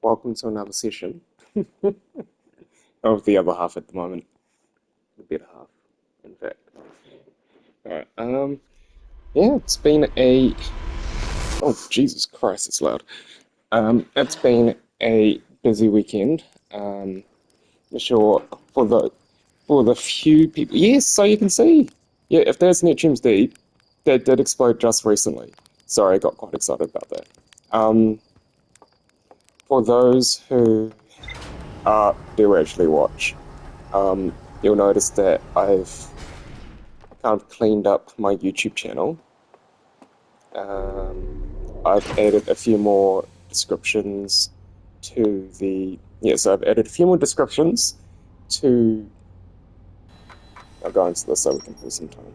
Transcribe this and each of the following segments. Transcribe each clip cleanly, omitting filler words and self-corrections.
Welcome to another session of the other half at the moment. The better half, in fact. Alright, yeah, it's been a... Oh, Jesus Christ, it's loud. It's been a busy weekend. Sure, for the few people... Yes, so you can see. Yeah, if there's Neptune's Deep, that did explode just recently. Sorry, I got quite excited about that. For those who do actually watch, you'll notice that I've kind of cleaned up my YouTube channel. I've added a few more descriptions to the... Yeah, so I've added a few more descriptions to... I'll go into this so we can pull some time.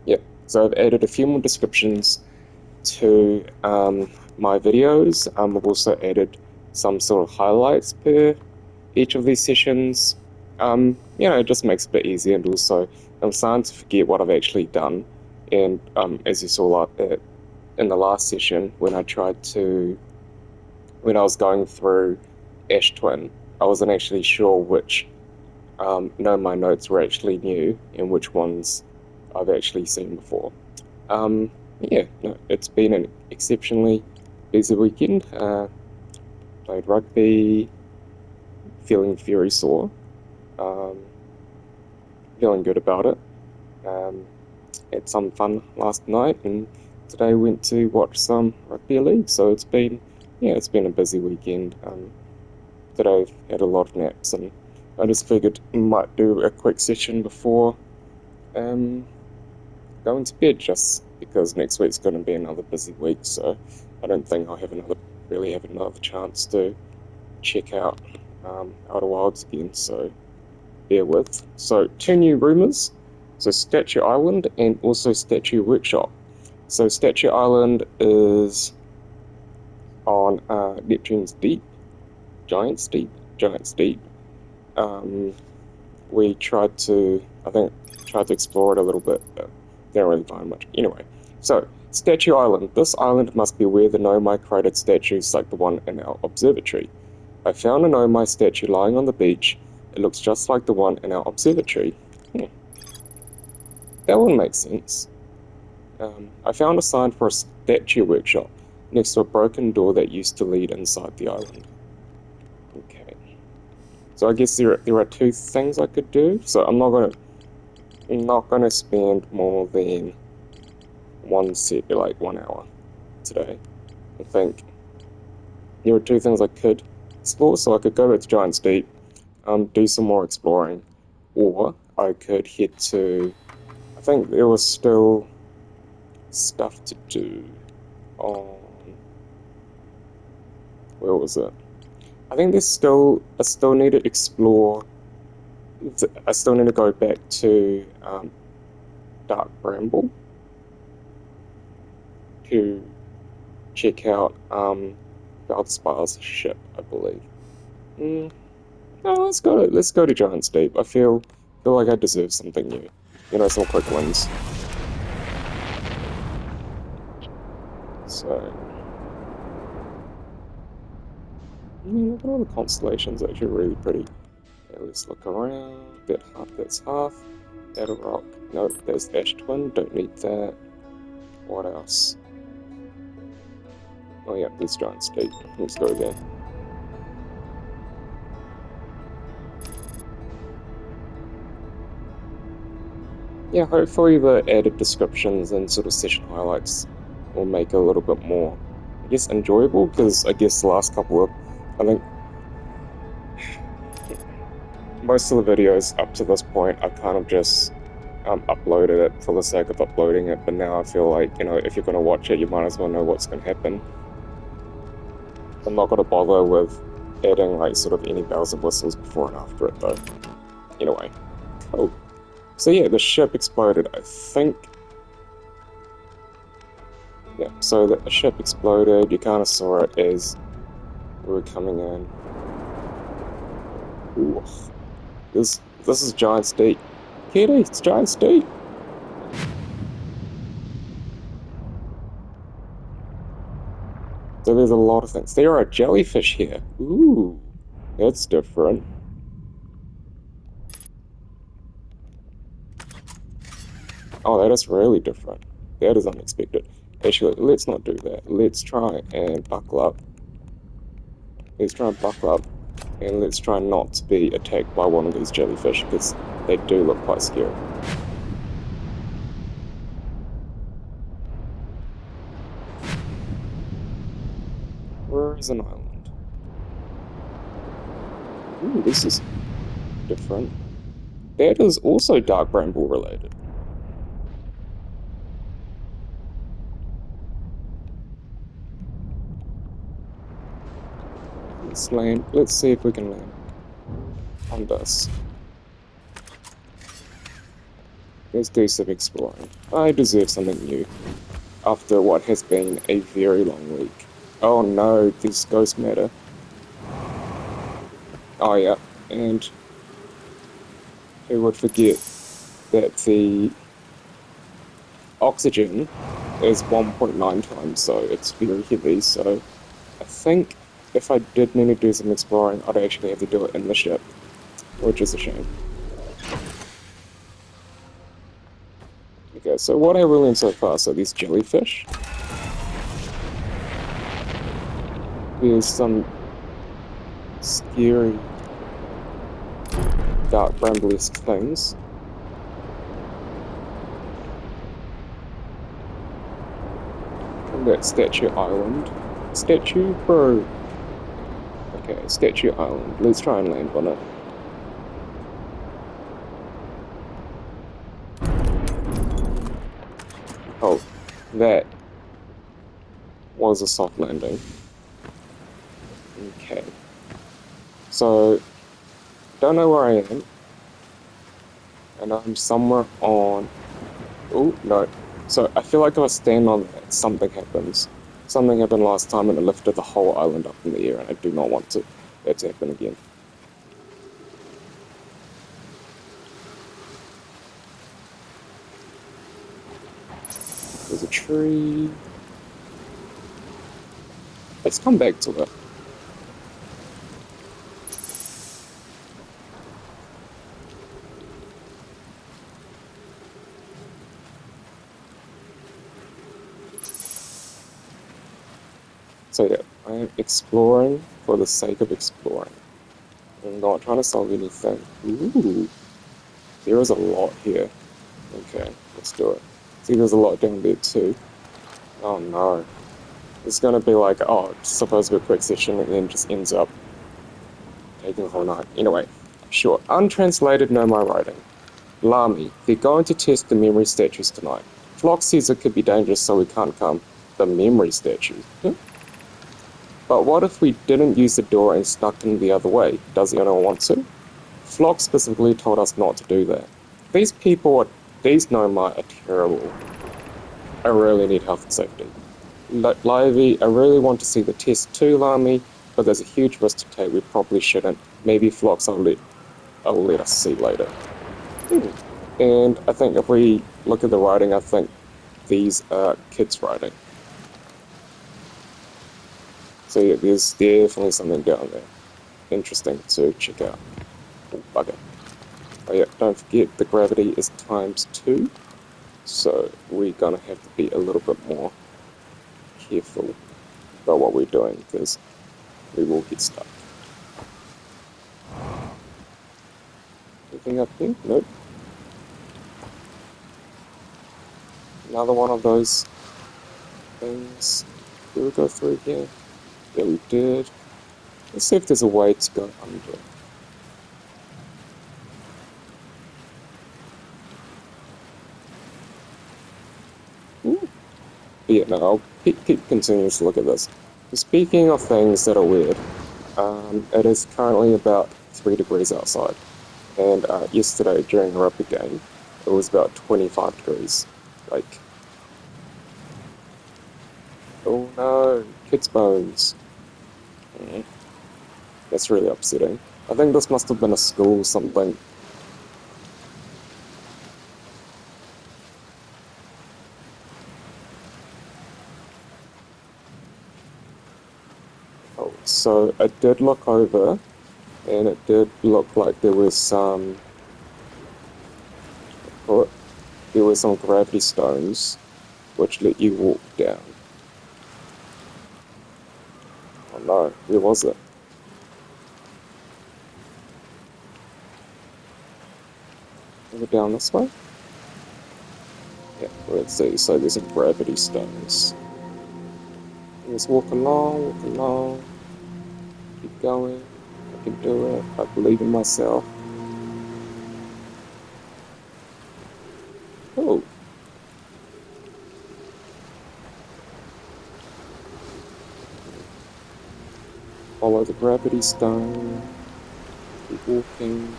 Yep, so I've added a few more descriptions to my videos. I've also added some sort of highlights per each of these sessions. It just makes it a bit easier, and also I'm starting to forget what I've actually done. And as you saw in the last session, when I was going through Ash Twin, I wasn't actually sure which Nomai notes were actually new and which ones I've actually seen before. It's been an exceptionally busy weekend. Played rugby, feeling very sore. Feeling good about it. Had some fun last night, and today went to watch some rugby league. So it's been a busy weekend. Today I've had a lot of naps, and I just figured I might do a quick session before going to bed, just because next week's going to be another busy week. So I don't think I'll really have another chance to check out Outer Wilds again. So bear with. So 2 new rumours. So Statue Island and also Statue Workshop. So Statue Island is on Neptune's Deep, Giant's Deep. We tried to explore it a little bit, but didn't really find much. Anyway, so Statue Island. This island must be where the Nomai created statues like the one in our observatory. I found a Nomai statue lying on the beach. It looks just like the one in our observatory. That one makes sense. I found a sign for a statue workshop next to a broken door that used to lead inside the island. Okay. So I guess there are 2 things I could do. So I'm not gonna spend more than 1 hour today. I think there are 2 things I could explore. So I could go back to Giant's Deep, do some more exploring, or I could head to... I think there was still stuff to do on... Where was it? I think I still need to explore... I still need to go back to Dark Bramble to check out Valdspar's ship, I believe. No, let's go to Giant's Deep. I feel like I deserve something new. Some quick wins. So, look at all the constellations, actually really pretty. Okay, let's look around. That's half. That'll rock. Nope, there's Ash Twin, don't need that. What else? Oh yeah, there's Giant's Deep. Let's go there. Yeah, hopefully the added descriptions and sort of session highlights will make it a little bit more, I guess, enjoyable, because I guess the last couple of... I think most of the videos up to this point, I've kind of just uploaded it for the sake of uploading it, but now I feel like, if you're going to watch it, you might as well know what's going to happen. I'm not going to bother with adding, sort of any bells and whistles before and after it, though. Anyway. Oh. So yeah, the ship exploded, I think. Yeah, so the ship exploded. You kind of saw it as we were coming in. Ooh. This is Giant's Deep. Kitty, it's Giant's Deep. So there's a lot of things. There are jellyfish here. Ooh, that's different. Oh, that is really different. That is unexpected. Actually, let's not do that. Let's try and buckle up. Let's try and buckle up, and let's try not to be attacked by one of these jellyfish, because they do look quite scary. Where is an island? Ooh, this is different. That is also dark bramble related. Let's land. Let's see if we can land on this. Let's do some exploring. I deserve something new after what has been a very long week. Oh no, this ghost matter. Oh yeah, and who would forget that the oxygen is 1.9 times, so it's very heavy. So I think if I did need to do some exploring, I'd actually have to do it in the ship, which is a shame. Okay, so what have we learned so far? So these jellyfish. There's some scary dark bramble-esque things. And that Statue Island. Statue? Bro. Okay, Statue Island. Let's try and land on it. Oh, that was a soft landing. Okay. So, don't know where I am. And I'm somewhere on... Oh, no. So, I feel like if I stand on that, something happens. Something happened last time and it lifted the whole island up in the air, and I do not want that to happen again. There's a tree. Let's come back to it. So yeah, I am exploring for the sake of exploring. I'm not trying to solve anything. Ooh, there is a lot here. Okay, let's do it. See, there's a lot down there too. Oh no. It's gonna be like, oh, it's supposed to be a quick session and then just ends up taking the whole night. Anyway, sure. Untranslated Nomai writing. Lami, they're going to test the memory statues tonight. Flock says it could be dangerous, so we can't come. The memory statues? But what if we didn't use the door and snuck in the other way? Does anyone want to? Flock specifically told us not to do that. These people these Nomai are terrible. I really need health and safety. Livy, I really want to see the test too, Lami, but there's a huge risk to take. We probably shouldn't. Maybe Flocks I'll let us see later. And I think if we look at the writing, I think these are kids' writing. So yeah, there's definitely something down there interesting to check out. Oh, bugger. Oh yeah, don't forget the gravity is ×2, so we're gonna have to be a little bit more careful about what we're doing, because we will get stuck. Anything up here? Nope. Another one of those things. Did we go through here? Yeah, we did. Let's see if there's a way to go under. Ooh. But yeah, no, I'll keep continuing to look at this. Speaking of things that are weird, it is currently about 3 degrees outside. And yesterday during a rugby game, it was about 25 degrees. Like, oh no, kids' bones. Mm, that's really upsetting. I think this must have been a school or something. So I did look over, and it did look like there was there were some gravity stones which let you walk down. Oh no, where was it? Was it down this way? Yeah, let's see. So there's some gravity stones. Let's walk along, keep going. I can do it. I believe in myself. Oh, follow the gravity stone. Keep walking.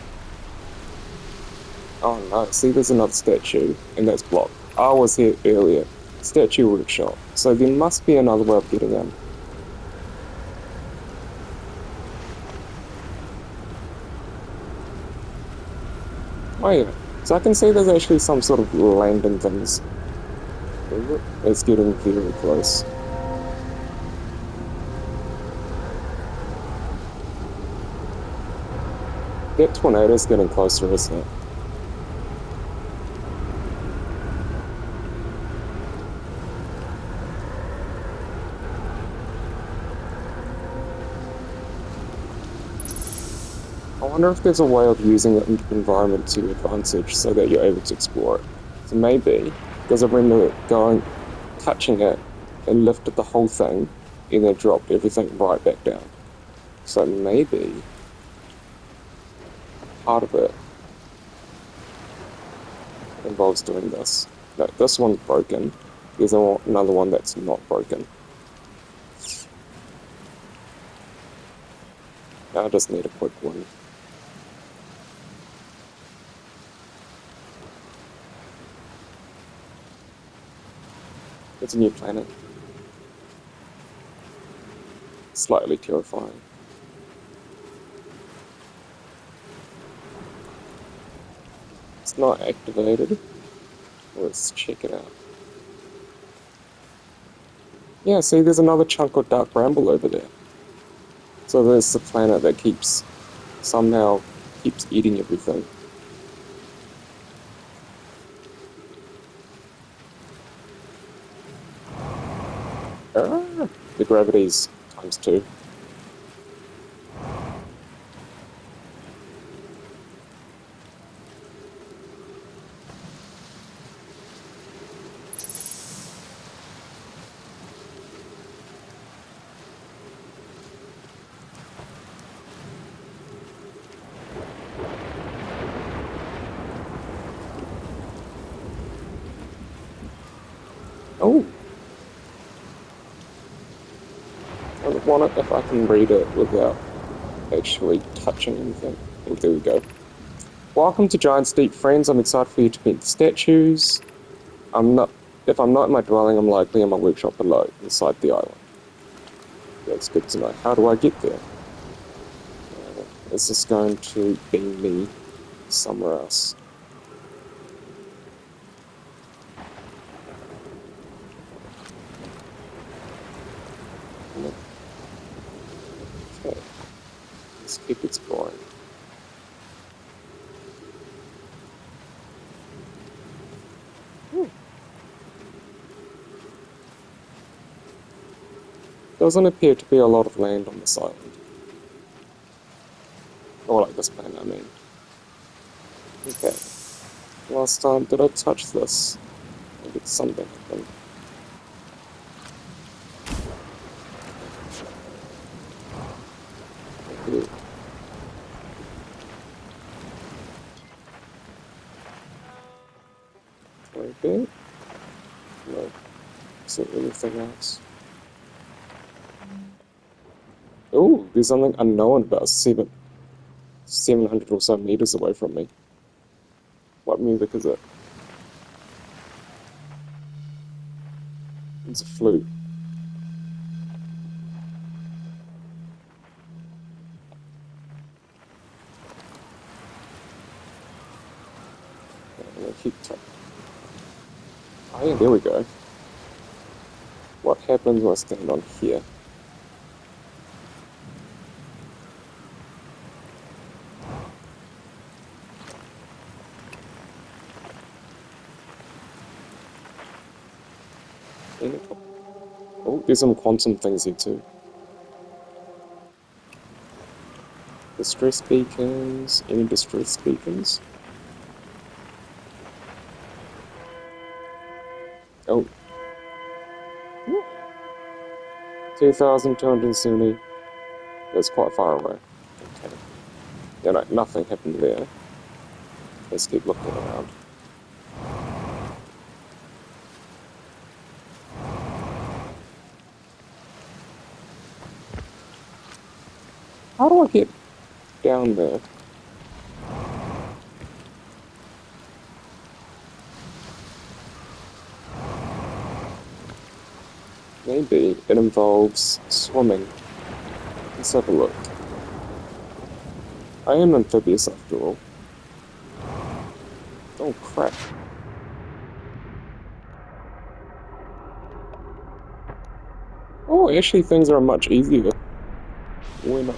Oh no, see, there's another statue, and that's blocked. I was here earlier. Statue workshop. So there must be another way of getting in. Oh yeah. So I can see there's actually some sort of landing things. It's getting very close. That tornado's getting closer, isn't it? I wonder if there's a way of using the environment to your advantage so that you're able to explore it. So maybe, because I remember going, touching it, and lifted the whole thing, and then dropped everything right back down. So maybe part of it involves doing this. No, this one's broken. There's another one that's not broken. I just need a quick one. It's a new planet. Slightly terrifying. It's not activated. Let's check it out. Yeah, see, there's another chunk of dark bramble over there. So there's the planet that somehow keeps eating everything. Ah, the gravity's times two. Oh, I want it if I can read it without actually touching anything. Oh, there we go. Welcome to Giant's Deep, friends. I'm excited for you to meet the statues. I'm not. If I'm not in my dwelling, I'm likely in my workshop below, inside the island. That's good to know. How do I get there? Is this going to beam me somewhere else? Okay, let's keep exploring. Hmm. Doesn't appear to be a lot of land on this island. Or like this planet, I mean. Okay. Last time, did I touch this? Or did something happen? Okay. Okay. No. Is there anything else? Oh, there's something unknown about 700 or so meters away from me. What music is it? It's a flute. I'm gonna keep tapping. Oh yeah, there we go. What happens when I stand on here? Oh, there's some quantum things here too. Distress beacons. Any distress beacons? Oh. 2,270. That's quite far away. Okay. Yeah, no, nothing happened there. Let's keep looking around. How do I get down there? Maybe it involves swimming. Let's have a look. I am amphibious after all. Oh crap. Oh, actually things are much easier when I'm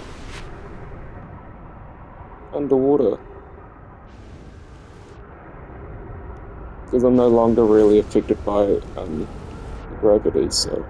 underwater. Because I'm no longer really affected by gravity, so...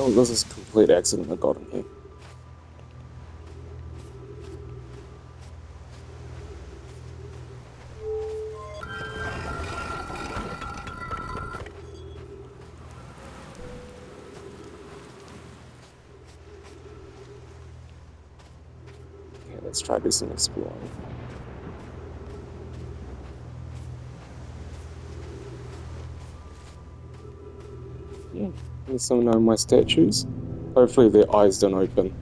Oh, this is a complete accident I got in here. Okay, let's try to do some exploring. Yeah, there's some Nomai statues. Hopefully their eyes don't open.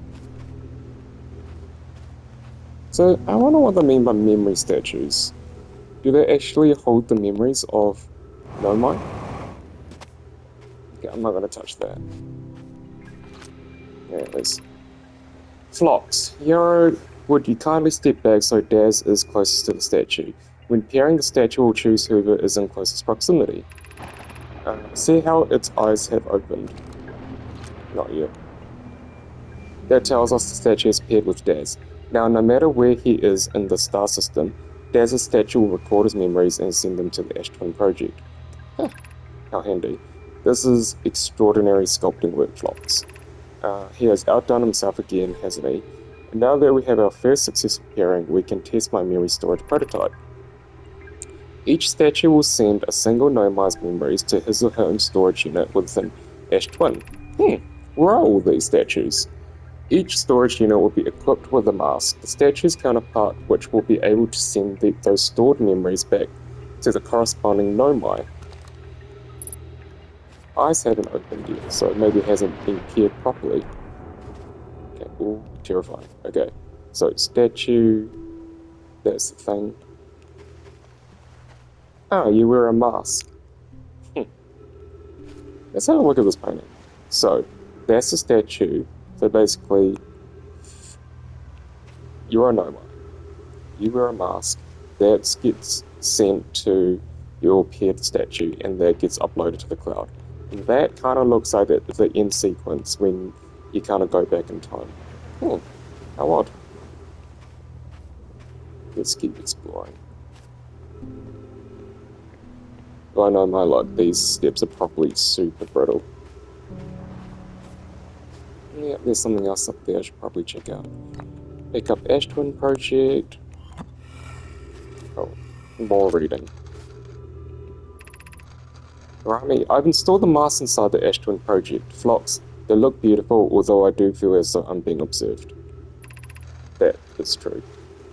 So, I wonder what they mean by memory statues. Do they actually hold the memories of Nomai? Okay, I'm not gonna touch that. There it is. Flocks. Hero, would you kindly step back so Daz is closest to the statue? When pairing, the statue will choose whoever is in closest proximity. See how its eyes have opened? Not yet. That tells us the statue is paired with Daz. Now, no matter where he is in the star system, Daz's statue will record his memories and send them to the Ash Twin Project. Huh, how handy. This is extraordinary sculpting work, Flops. He has outdone himself again, hasn't he? And now that we have our first successful pairing, we can test my memory storage prototype. Each statue will send a single Nomai's memories to his or her own storage unit within Ash Twin. Where are all these statues? Each storage unit will be equipped with a mask, the statue's counterpart, which will be able to send those stored memories back to the corresponding Nomai. Eyes haven't opened yet, so maybe it hasn't been paired properly. Okay, ooh, terrifying. Okay, so statue, that's the thing. Ah, you wear a mask. Let's have a look at this painting. So, that's the statue. So basically, you're a Nomai. You wear a mask. That gets sent to your paired statue, and that gets uploaded to the cloud. And that kind of looks like the end sequence when you kind of go back in time. How odd. Let's keep exploring. I know my luck, these steps are probably super brittle. Yeah, there's something else up there I should probably check out. Pick up Ash Twin Project. Oh, more reading. Rami, I've installed the masks inside the Ash Twin Project. Flocks, they look beautiful, although I do feel as though I'm being observed. That is true.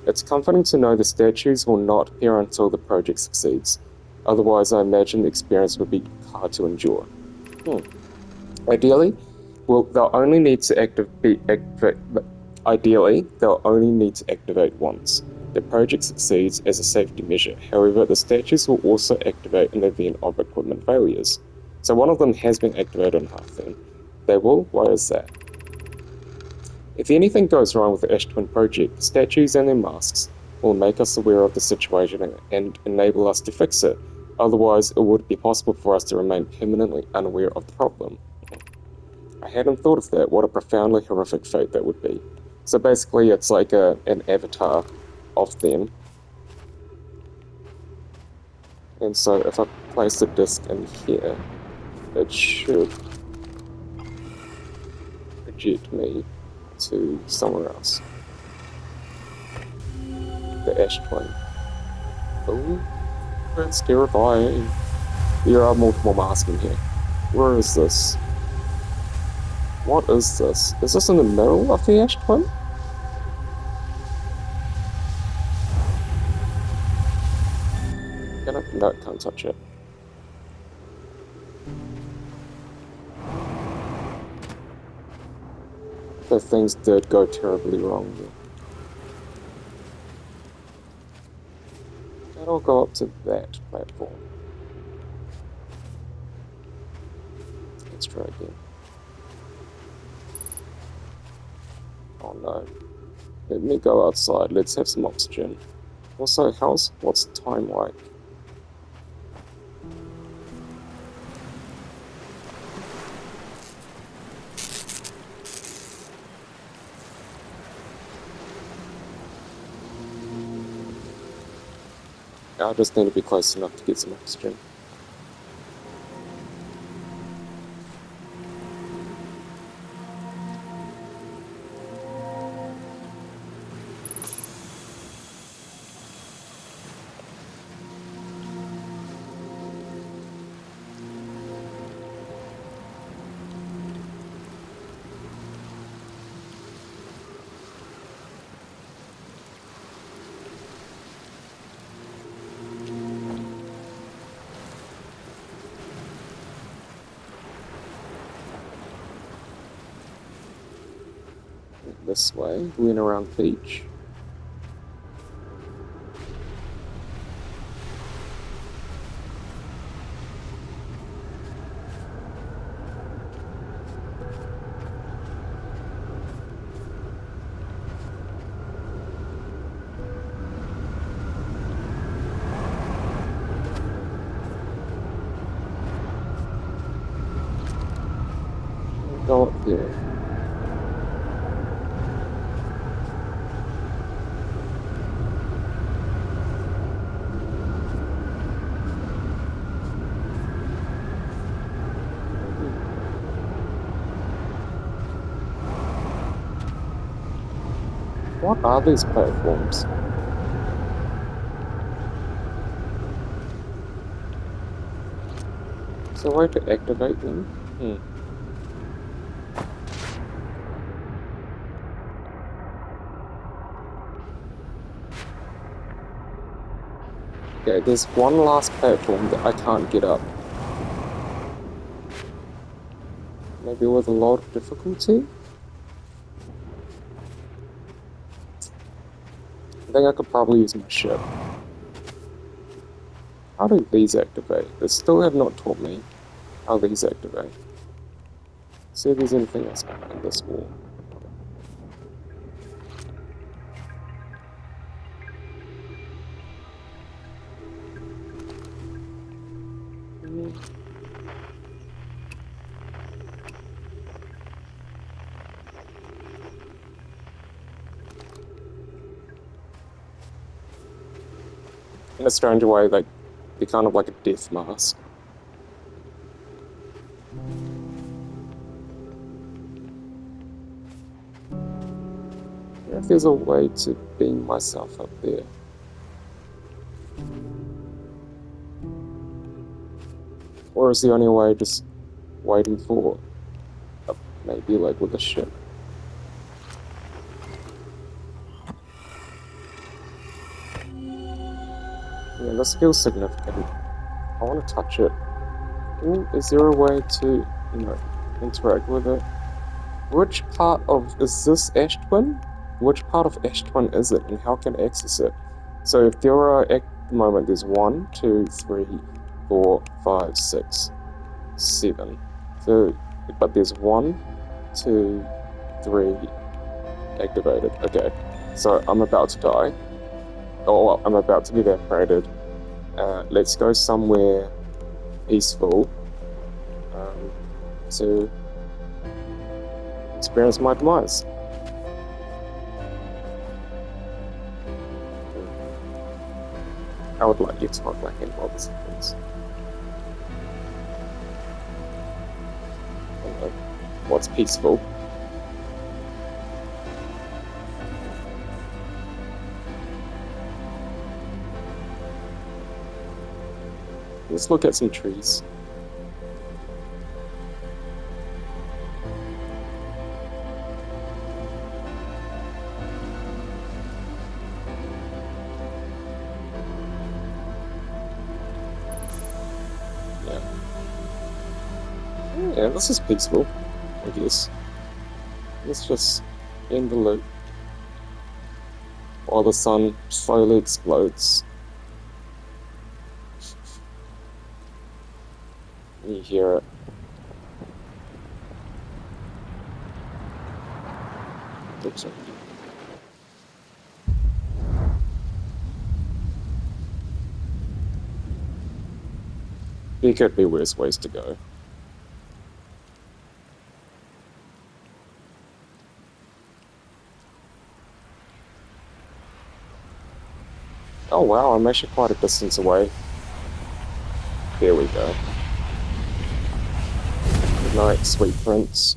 It's comforting to know the statues will not appear until the project succeeds. Otherwise, I imagine the experience would be hard to endure. Ideally, well, they'll only need to Ideally, they'll only need to activate once. The project succeeds as a safety measure. However, the statues will also activate in the event of equipment failures. So one of them has been activated on half then. They will? Why is that? If anything goes wrong with the Ash Twin project, the statues and their masks will make us aware of the situation and enable us to fix it. Otherwise, it would be possible for us to remain permanently unaware of the problem. I hadn't thought of that. What a profoundly horrific fate that would be. So basically, it's like an avatar of them. And so if I place the disc in here, it should project me to somewhere else. The Ash Twin. Oh, that's terrifying. There are multiple masks in here. Where is this? What is this? Is this in the middle of the Ash Twin? Can I? No, can't touch it. The things did go terribly wrong there. That'll go up to that platform. Let's try again. Oh no. Let me go outside. Let's have some oxygen. Also, what's time like? I just need to be close enough to get some oxygen. This way, we went around the beach. Go up there. What are these platforms? Is there a way to activate them? Okay, there's one last platform that I can't get up. Maybe with a lot of difficulty? I think I could probably use my ship. How do these activate? They still have not taught me how these activate. See if there's anything else behind this wall. In a strange way, like, they're kind of like a death mask. Yeah. if there's a way to beam myself up there. Or is the only way just waiting for maybe like with a ship? Yeah, this feels significant. I want to touch it. Ooh, is there a way to, interact with it? Which part of, is this Ash Twin? Which part of Ash Twin is it, and how can I access it? So if there are, at the moment, there's 1, 2, 3, 4, 5, 6, 7. So, but there's 1, 2, 3 activated. Okay, so I'm about to die. Oh, well, I'm about to be evaporated. Let's go somewhere peaceful to experience my demise. I would like you to talk like in other seconds. What's peaceful? Let's look at some trees. Yeah, this is peaceful, I guess. Let's just end the loop while the sun slowly explodes. You hear it. Oops. There could be worse ways to go. Oh wow, I'm actually quite a distance away. There we go. Good night, sweet prince.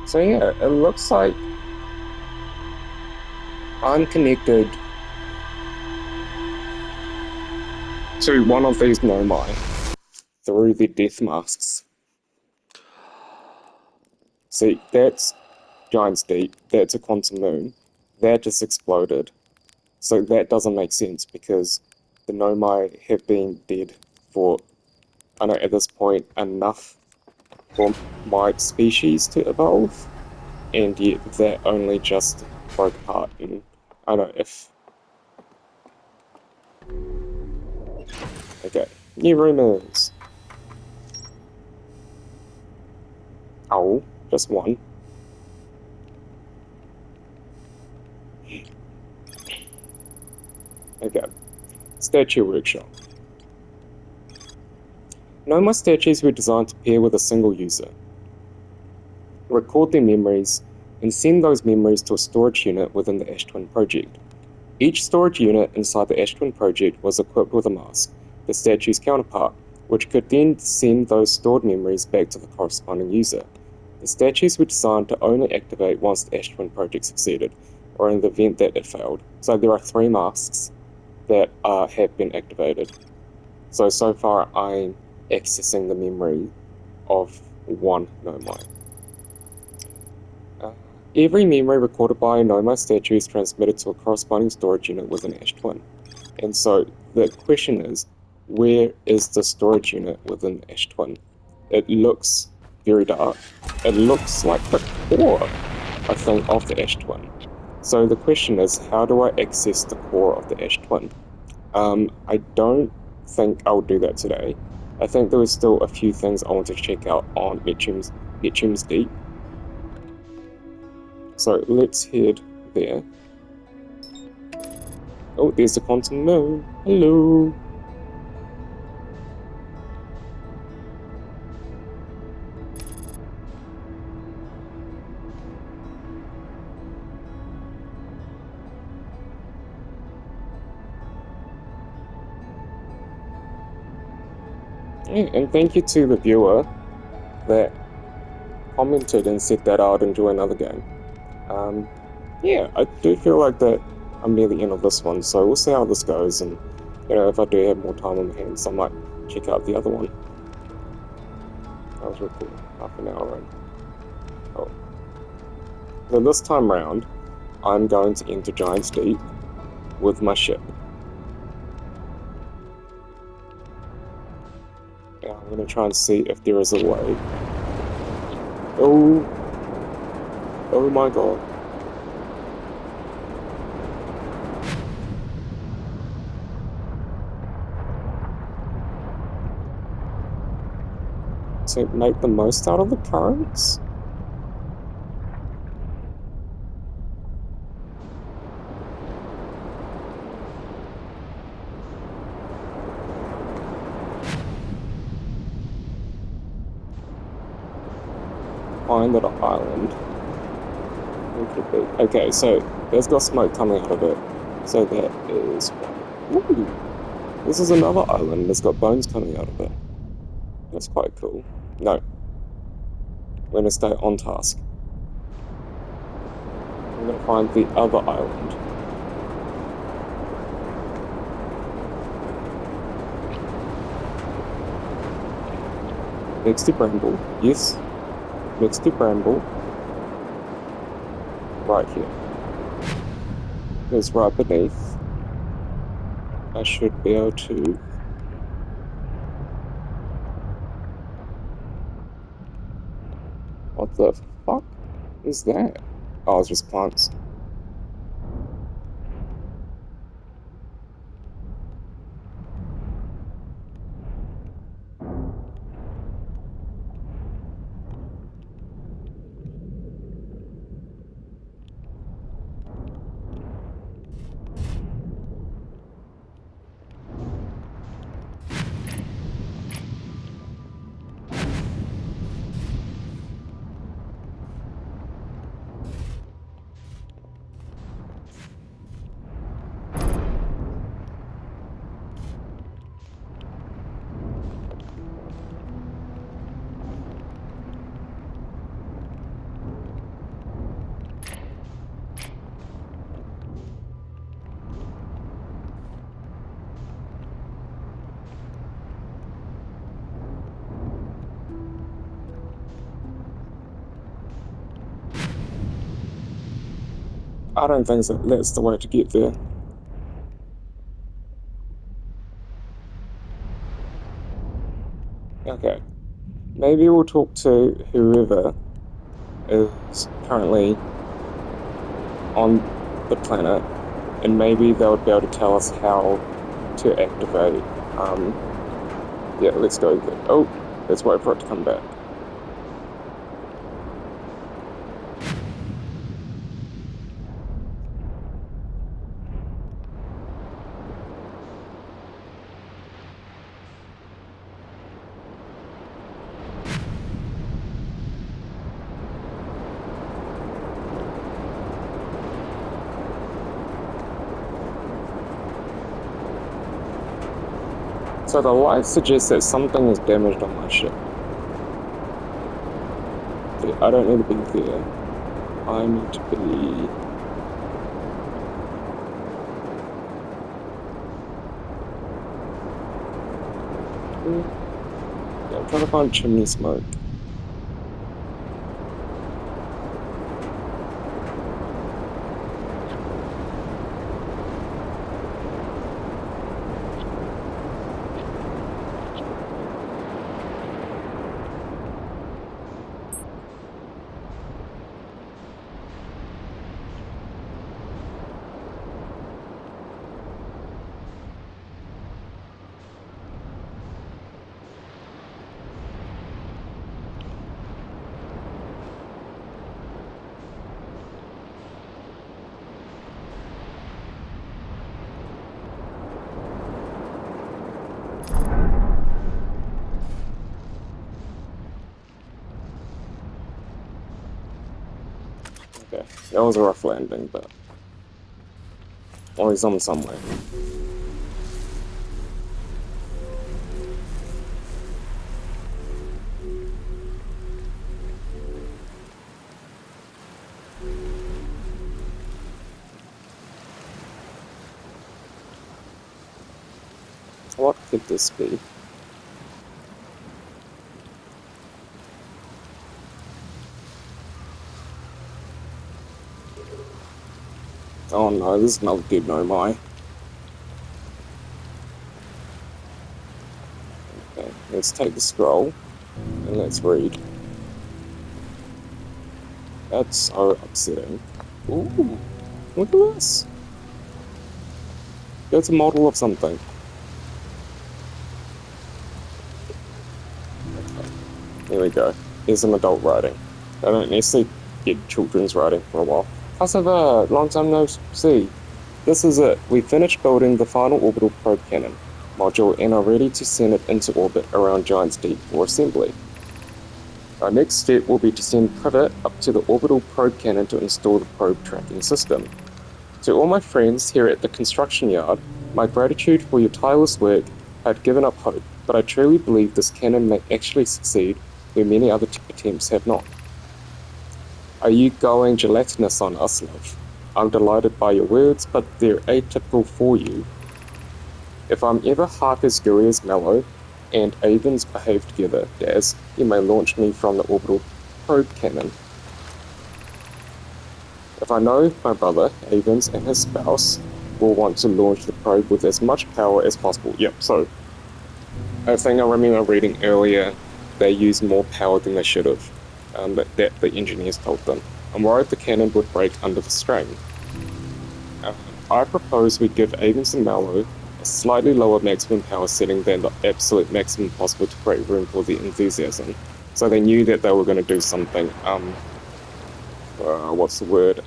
So yeah, it looks like I'm connected to one of these Nomai through the death masks. See, that's Giant's Deep, that's a quantum moon. That just exploded. So that doesn't make sense because the Nomai have been dead for, I know at this point, enough for my species to evolve, and yet that only just broke apart. And I know if. Okay, new rumors. Oh, just one. Okay, statue workshop. Nomai statues were designed to pair with a single user, record their memories, and send those memories to a storage unit within the Ash Twin project. Each storage unit inside the Ash Twin project was equipped with a mask, the statue's counterpart, which could then send those stored memories back to the corresponding user. The statues were designed to only activate once the Ash Twin project succeeded, or in the event that it failed. So there are 3 masks that have been activated. So far I'm accessing the memory of one Nomai. Every memory recorded by a Nomai statue is transmitted to a corresponding storage unit within Ash Twin. And so the question is, where is the storage unit within Ash Twin? It looks very dark. It looks like the core, I think, of the Ash Twin. So the question is, how do I access the core of the Ash Twin? I don't think I'll do that today. I think there was still a few things I want to check out on Neptune's Deep. So let's head there. Oh, there's the quantum moon. Hello. Yeah, and thank you to the viewer that commented and said that I would enjoy another game. Um, yeah, I do feel like that I'm near the end of this one, so we'll see how this goes, and if I do have more time on my hands, I might check out the other one. I was recording half an hour in. Oh. So this time round, I'm going to enter Giant's Deep with my ship. Now I'm going to try and see if there is a way. Oh, oh my god. To make the most out of the currents? Find that island. Where could it be? Okay, so there's got smoke coming out of it. So that is one. Ooh, this is another island that's got bones coming out of it. That's quite cool. No, we're gonna stay on task. I'm gonna find the other island. Next to Bramble. Yes, next to Bramble. Right here. Because right beneath, I should be able to. What the fuck is that? Oh, it's just plants. I don't think that's the way to get there. Okay. Maybe we'll talk to whoever is currently on the planet, and maybe they would be able to tell us how to activate. Yeah, let's go there. Oh, let's wait for it to come back. So the light suggests that something is damaged on my ship. I don't need to be there. I need to be... Yeah, I'm trying to find chimney smoke. Okay, that was a rough landing, but... always on somewhere. What could this be? Oh no, this is another dead Nomai. Okay, let's take the scroll and let's read. That's so upsetting. Ooh, look at this. It's a model of something. Okay, there we go. Here's some adult writing. I don't necessarily get children's writing for a while. How's it, long time no see. This is it. We finished building the final orbital probe cannon module and are ready to send it into orbit around Giant's Deep for assembly. Our next step will be to send Privet up to the orbital probe cannon to install the probe tracking system. To all my friends here at the construction yard, my gratitude for your tireless work. I'd given up hope, but I truly believe this cannon may actually succeed where many other attempts have not. Are you going gelatinous on us, love? I'm delighted by your words, but they're atypical for you. If I'm ever half as gooey as Mellow and Avens behave together, Daz, you may launch me from the orbital probe cannon. If I know my brother, Avens, and his spouse will want to launch the probe with as much power as possible. Yep, so I think I remember reading earlier they used more power than they should have, that the engineers told them. I'm worried the cannon would break under the strain. I propose we give Avens and Mallow a slightly lower maximum power setting than the absolute maximum possible to create room for the enthusiasm. So they knew that they were going to do something, what's the word,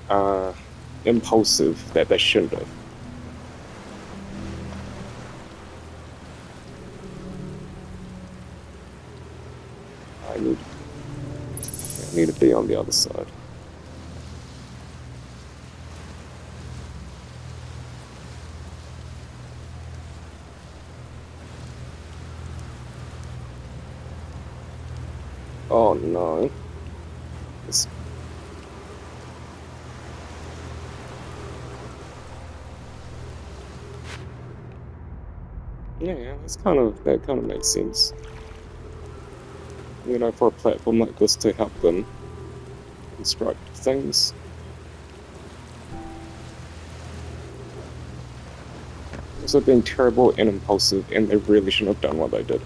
impulsive that they shouldn't have. I need to be on the other side. Oh no. Yeah, that kind of makes sense. You know, for a platform like this to help them construct things. Also being terrible and impulsive, and they really shouldn't have done what they did.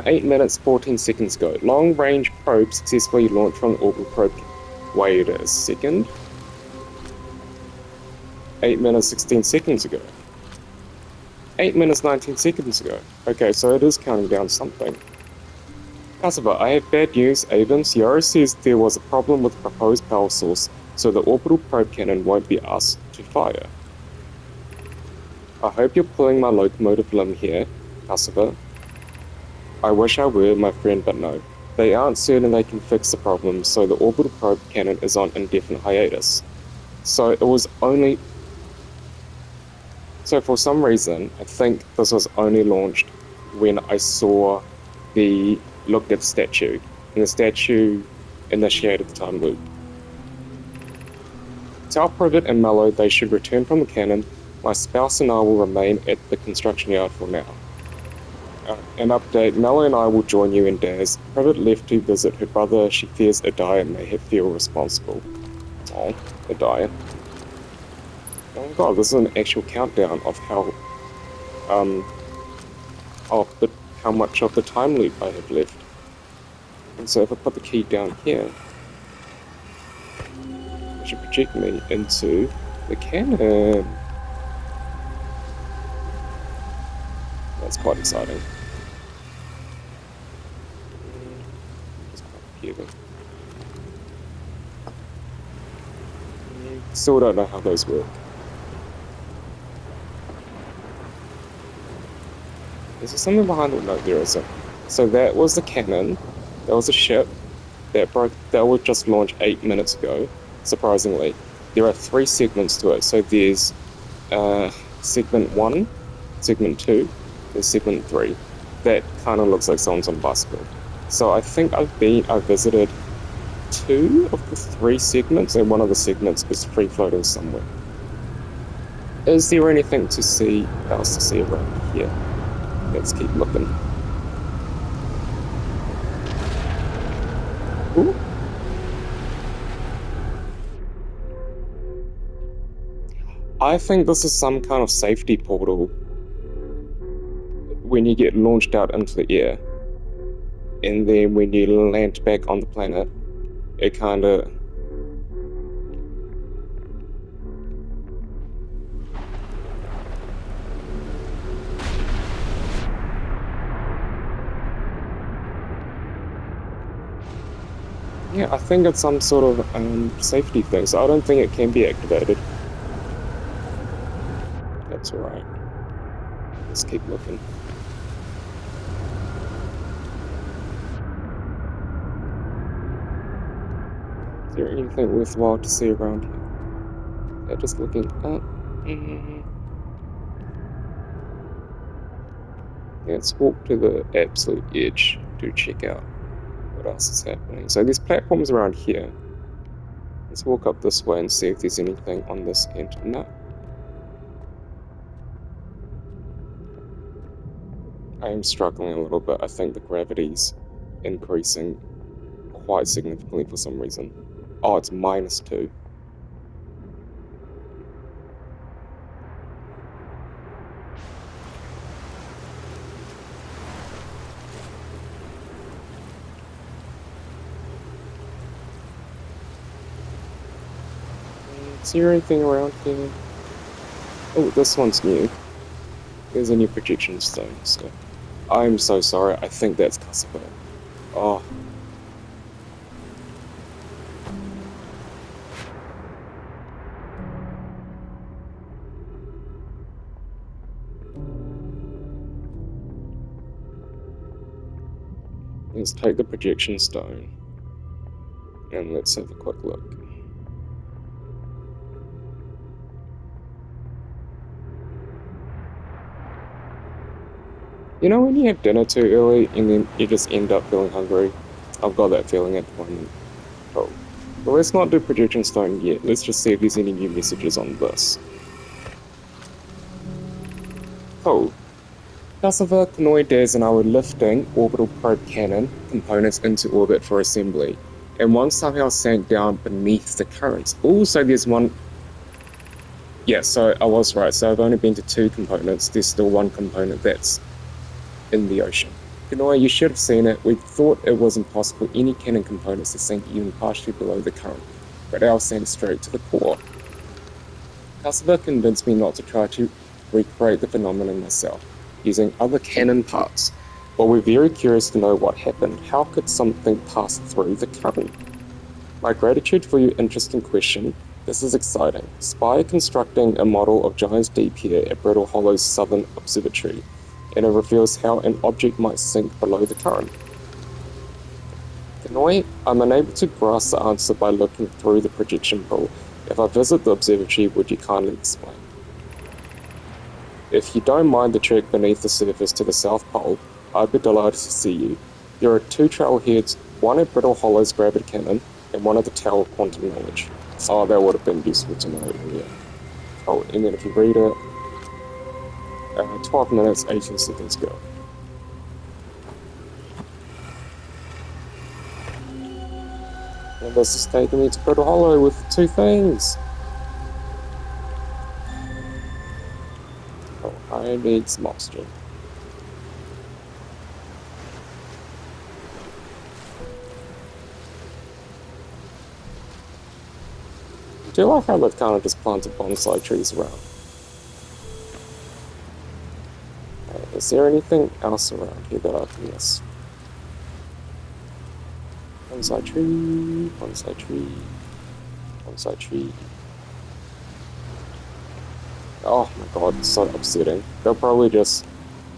Eight minutes, 14 seconds ago. Long-range probe successfully launched from the orbital probe. Wait a second. 8 minutes, 16 seconds ago. 8 minutes, 19 seconds ago. Okay, so it is counting down something. However, I have bad news, Avens. Yara says there was a problem with the proposed power source, so the orbital probe cannon won't be asked to fire. I hope you're pulling my locomotive limb here, However. I wish I were, my friend, but no. They aren't certain they can fix the problem, so the orbital probe cannon is on indefinite hiatus. So it was only... So for some reason, I think this was only launched when I looked at the statue, and the statue initiated the time loop. Tell Privet and Mellow they should return from the cannon. My spouse and I will remain at the construction yard for now. An update, Mellow and I will join you and Daz. Privet left to visit her brother. She fears Adiah may feel responsible. Oh, Adiah. Oh my god, this is an actual countdown of how much of the time loop I have left. And so if I put the key down here, it should project me into the cannon. That's quite exciting. Still don't know how those work. Is there something behind it? No, there isn't. So that was the cannon. That was a ship that was just launched 8 minutes ago. Surprisingly, there are 3 segments to it. So there's segment 1, segment 2, and segment 3. That kind of looks like someone's on bicycle. So I think I visited 2 of the 3 segments, and one of the segments is free floating somewhere. Is there anything else to see around here? Let's keep looking. Ooh. I think this is some kind of safety portal when you get launched out into the air. And then when you land back on the planet, it kind of... Yeah, I think it's some sort of safety thing, so I don't think it can be activated. That's alright. Let's keep looking. Is there anything worthwhile to see around here? Yeah, just looking up. Let's walk to the absolute edge to check out what else is happening. So there's platforms around here. Let's walk up this way and see if there's anything on this end. No. I am struggling a little bit. I think the gravity's increasing quite significantly for some reason. Oh, it's -2. Is there anything around here? Oh, this one's new. There's a new projection stone, so... I'm so sorry, I think that's Kosovo. Oh. Let's take the projection stone. And let's have a quick look. You know when you have dinner too early and then you just end up feeling hungry? I've got that feeling at the moment. Oh. Well, let's not do projection stone yet. Let's just see if there's any new messages on this. Oh. Kosovo, Nomai, Daz and I were lifting orbital probe cannon components into orbit for assembly, and one somehow sank down beneath the currents. Also, there's one... Yeah, so I was right. So I've only been to 2 components. There's still one component that's in the ocean. Nomai, you should have seen it. We thought it was impossible any cannon components to sink even partially below the current, but ours sank straight to the core. Kosovo convinced me not to try to recreate the phenomenon myself, using other cannon parts. But we're very curious to know what happened. How could something pass through the current? My gratitude for your interesting question. This is exciting. Spy constructing a model of Giant's Deep here at Brittle Hollow's Southern Observatory, and it reveals how an object might sink below the current. Nomai, I'm unable to grasp the answer by looking through the projection pool. If I visit the observatory, would you kindly explain? If you don't mind the trek beneath the surface to the South Pole, I'd be delighted to see you. There are 2 trailheads, one at Brittle Hollow's Gravity Cannon, and one at the Tower of Quantum Knowledge. Oh, that would have been useful to know earlier. Oh, and then if you read it, 12 minutes, 18 seconds ago. And this is taking me to Brittle Hollow with 2 things. Oh, I need some oxygen. Do you like how they've kind of just planted bonsai trees around? Is there anything else around here that I can miss? Bonsai tree, bonsai tree, bonsai tree. Oh my god, it's so upsetting. They'll probably just...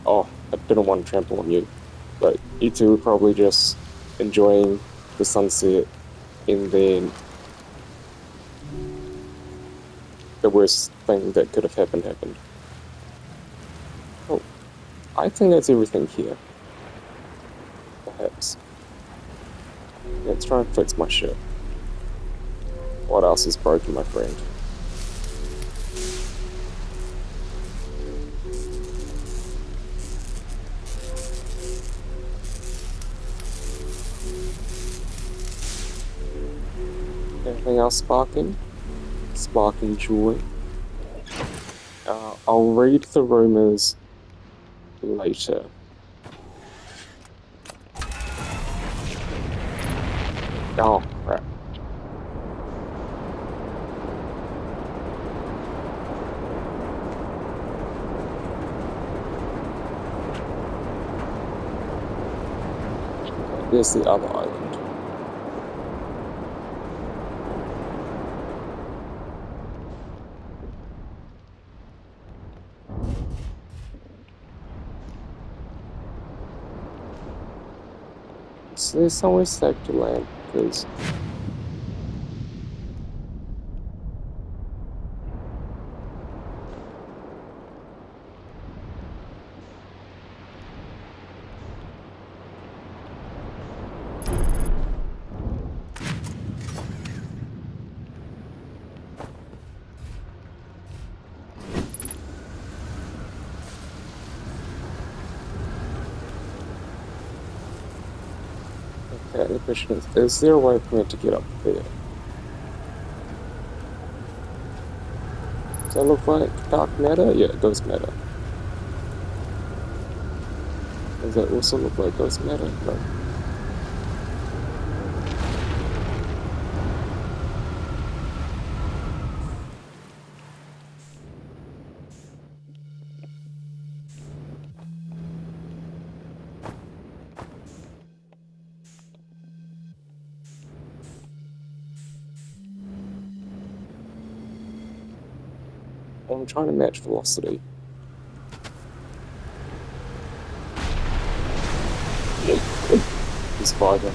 Oh, I didn't want to trample on you. But you two were probably just enjoying the sunset, and then the worst thing that could have happened. Oh, I think that's everything here. Perhaps. Let's try and fix my ship. What else is broken, my friend? Anything else sparking? Sparking joy. I'll read the rumors later. Oh, crap. Okay, there's the other island. So there's somewhere safe to land, because okay, the question is there a way for me to get up there? Does that look like dark matter? Yeah, it does matter. Does that also look like ghost matter? No. I'm trying to match velocity. This fiber.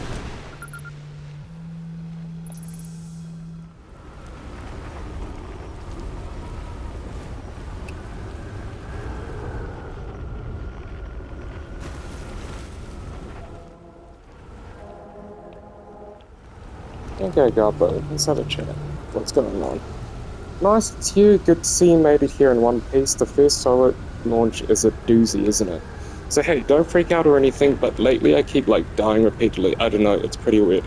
Okay, Gabbro, let's have a chat. What's going on? Nice, it's you. Good to see you made it here in one piece. The first solo launch is a doozy, isn't it? So hey, don't freak out or anything, but lately I keep like dying repeatedly. I don't know, it's pretty weird.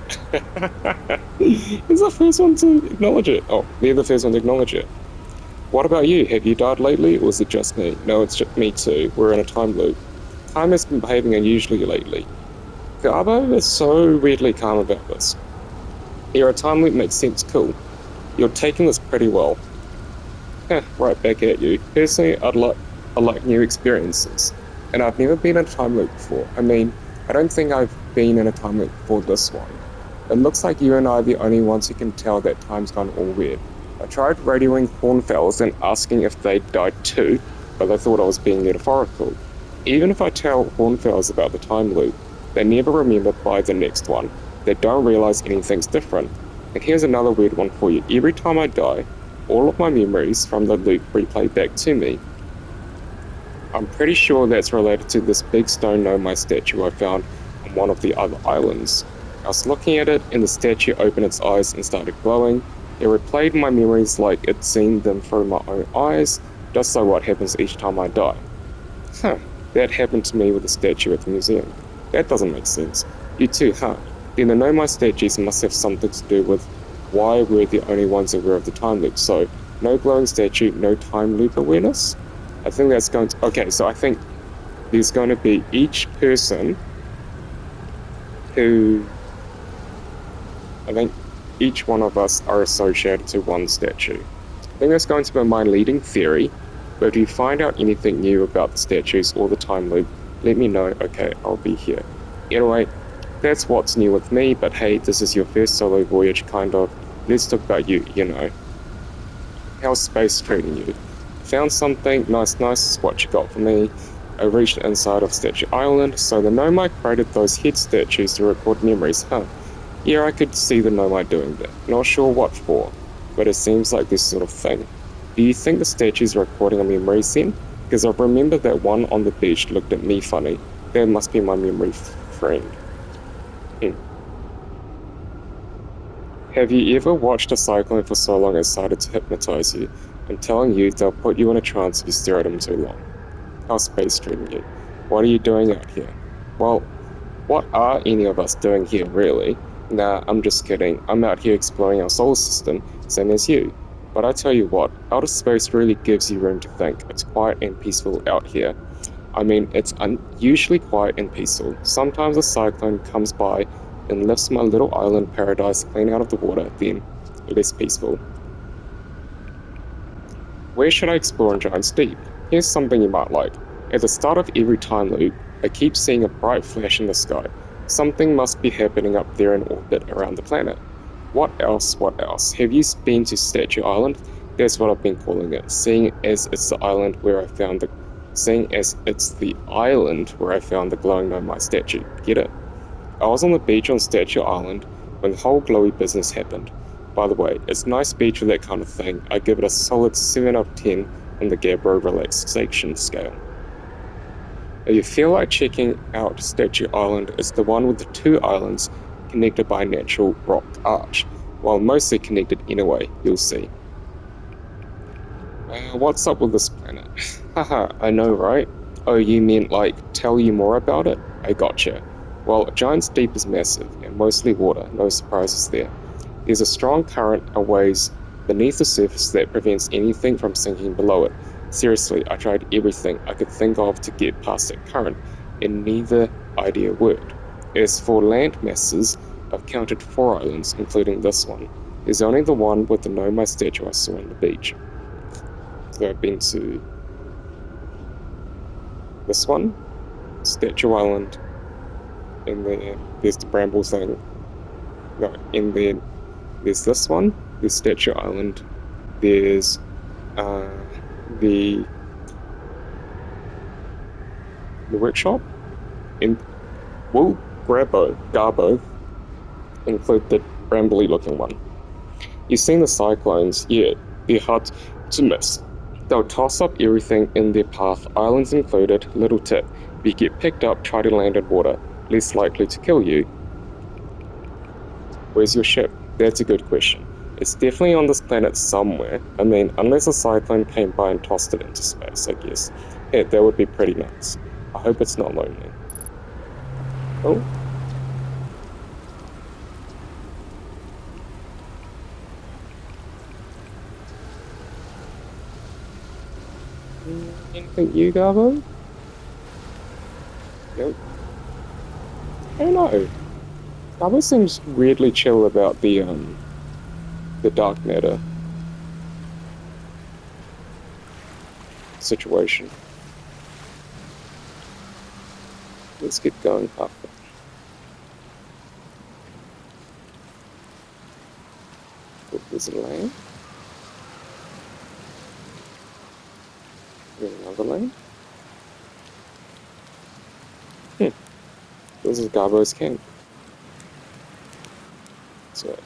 He's the first one to acknowledge it. Oh, they're the first one to acknowledge it. What about you? Have you died lately, or is it just me? No, it's just me too. We're in a time loop. Time has been behaving unusually lately. Garbo is so weirdly calm about this. Your time loop makes sense, cool. You're taking this pretty well. Right back at you. Personally, I like new experiences. And I've never been in a time loop before. I mean, I don't think I've been in a time loop before this one. It looks like you and I are the only ones who can tell that time's gone all weird. I tried radioing Hornfells and asking if they'd died too, but they thought I was being metaphorical. Even if I tell Hornfells about the time loop, they never remember by the next one. They don't realize anything's different. And here's another weird one for you. Every time I die, all of my memories from the loop replay back to me. I'm pretty sure that's related to this big stone Nomai statue I found on one of the other islands. I was looking at it and the statue opened its eyes and started glowing. It replayed my memories like it'd seen them through my own eyes, just like what happens each time I die. Huh, that happened to me with the statue at the museum. That doesn't make sense. You too, huh? Then the Nomai statues must have something to do with why we're the only ones aware of the time loop. So, no glowing statue, no time loop awareness? I think that's going to... Okay, so I think there's going to be each person who... I think each one of us are associated to one statue. I think that's going to be my leading theory, but if you find out anything new about the statues or the time loop, let me know. Okay, I'll be here. Anyway, that's what's new with me, but hey, this is your first solo voyage, kind of. Let's talk about you, you know. How's space treating you? Found something, nice, what you got for me. I reached the inside of Statue Island, so the Nomai created those head statues to record memories, huh? Yeah, I could see the Nomai doing that. Not sure what for, but it seems like this sort of thing. Do you think the statues are recording a memory then? Because I remember that one on the beach looked at me funny. That must be my memory friend. Have you ever watched a cyclone for so long it started to hypnotize you? I'm telling you, they'll put you in a trance if you stare at them too long. How's space treating you? What are you doing out here? Well, what are any of us doing here, really? Nah, I'm just kidding. I'm out here exploring our solar system, same as you. But I tell you what, outer space really gives you room to think. It's quiet and peaceful out here. I mean, it's unusually quiet and peaceful. Sometimes a cyclone comes by and lifts my little island paradise clean out of the water, then less peaceful. Where should I explore in Giant's Deep? Here's something you might like. At the start of every time loop, I keep seeing a bright flash in the sky. Something must be happening up there in orbit around the planet. What else? What else? Have you been to Statue Island? That's what I've been calling it, seeing as it's the island where I found the glowing Nomai statue. Get it? I was on the beach on Statue Island when the whole glowy business happened. By the way, it's a nice beach with that kind of thing. I give it a solid 7 out of 10 on the Gabbro relaxation scale. If you feel like checking out Statue Island, it's the one with the two islands connected by a natural rock arch. While mostly connected anyway, you'll see. What's up with this planet? Haha, I know, right? Oh, you meant like tell you more about it? I gotcha. Well, Giant's Deep is massive and mostly water, no surprises there. There's a strong current a ways beneath the surface that prevents anything from sinking below it. Seriously, I tried everything I could think of to get past that current, and neither idea worked. As for land masses, I've counted 4 islands, including this one. There's only the one with the Nomai statue I saw on the beach. So I've been to this one, Statue Island, and then there's the Bramble thing. No, and then there's this one, there's Statue Island, there's the workshop, and will Garbo include the brambly looking one. You've seen the cyclones, yeah, they're hard to miss. They'll toss up everything in their path, islands included. Little tip, if you get picked up, try to land in water, less likely to kill you. Where's your ship? That's a good question. It's definitely on this planet somewhere. I mean, unless a cyclone came by and tossed it into space, I guess. Yeah, that would be pretty nuts. I hope it's not lonely. Oh. Anything you, Garbo? Nope. I don't know. Garbo seems weirdly chill about the dark matter situation. Let's get going up. Oh, there's a lane. There's another lane. This is Garbo's camp. So.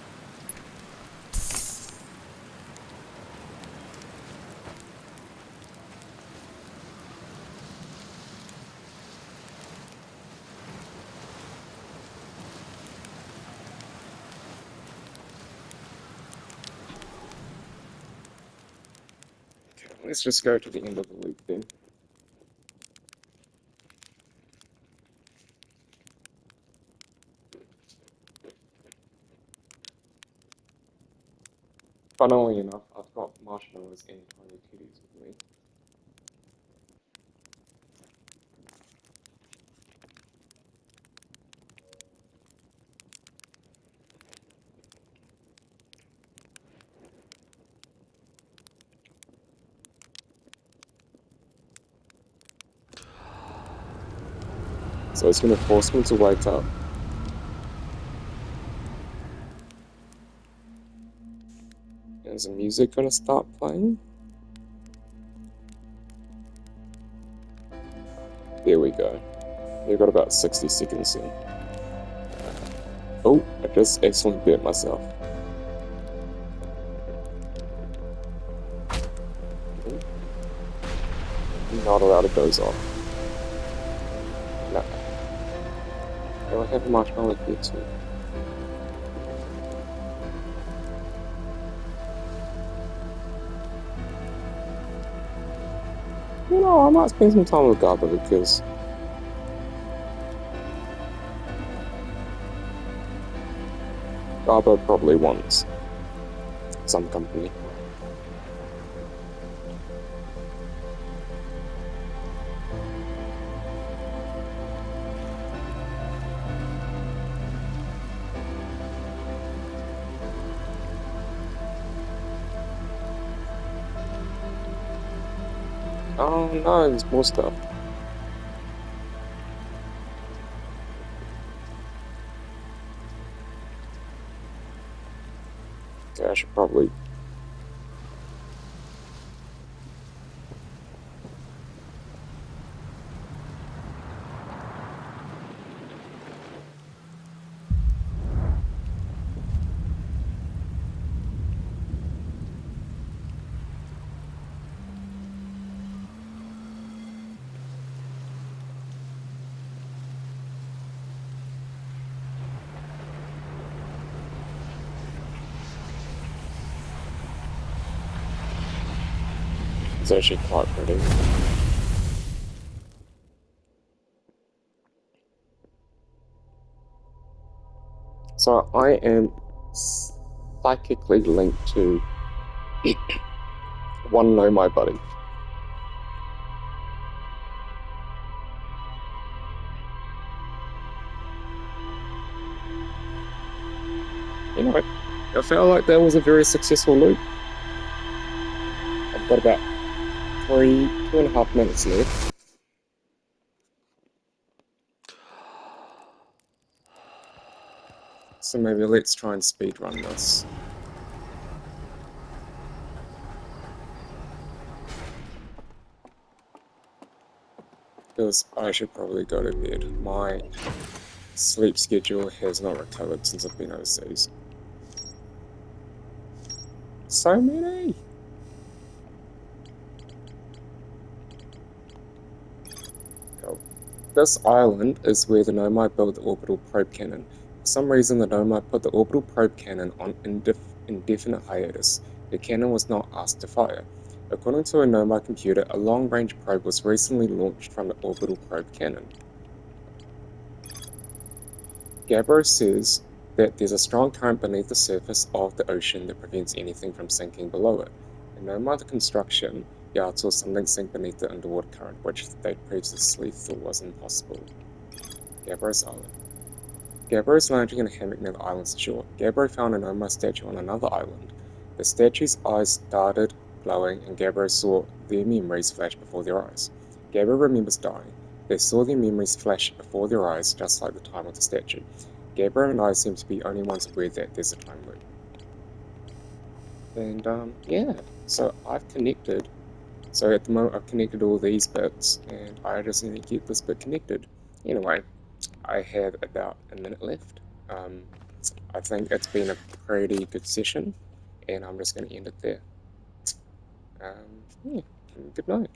Let's just go to the end of the loop then. Funnily enough, I've got marshmallows and tiny kitties with me. So it's gonna force me to wake up. Is the music gonna start playing? There we go. We've got about 60 seconds in. Oh, I just accidentally burnt myself. I'm not allowed to doze off. No. Do I have a marshmallow here too? I might spend some time with Gabbro because Gabbro probably wants some company. Oh no, there's more stuff. Okay, I should probably. It's actually quite pretty. So I am psychically linked to one Nomai buddy. You know, I felt like that was a very successful loop. I've got about 2.5 minutes left. So maybe let's try and speedrun this. Because I should probably go to bed. My sleep schedule has not recovered since I've been overseas. So many! Oh. This island is where the Nomai built the orbital probe cannon. For some reason, the Nomai put the orbital probe cannon on indefinite hiatus. The cannon was not asked to fire. According to a Nomai computer, a long-range probe was recently launched from the orbital probe cannon. Gabbro says that there's a strong current beneath the surface of the ocean that prevents anything from sinking below it. In Nomai construction, yards saw something sink beneath the underwater current, which they'd previously thought was impossible. Gabbro's Island. Gabbro is lounging in a hammock near the island's shore. Gabbro found an Nomai statue on another island. The statue's eyes started glowing, and Gabbro saw their memories flash before their eyes. Gabbro remembers dying. They saw their memories flash before their eyes, just like the time with the statue. Gabbro and I seem to be the only ones aware that there's a time loop. And yeah, so I've connected. So at the moment, I've connected all these bits, and I just need to get this bit connected. Anyway, I have about a minute left. I think it's been a pretty good session, and I'm just going to end it there. Yeah, good night.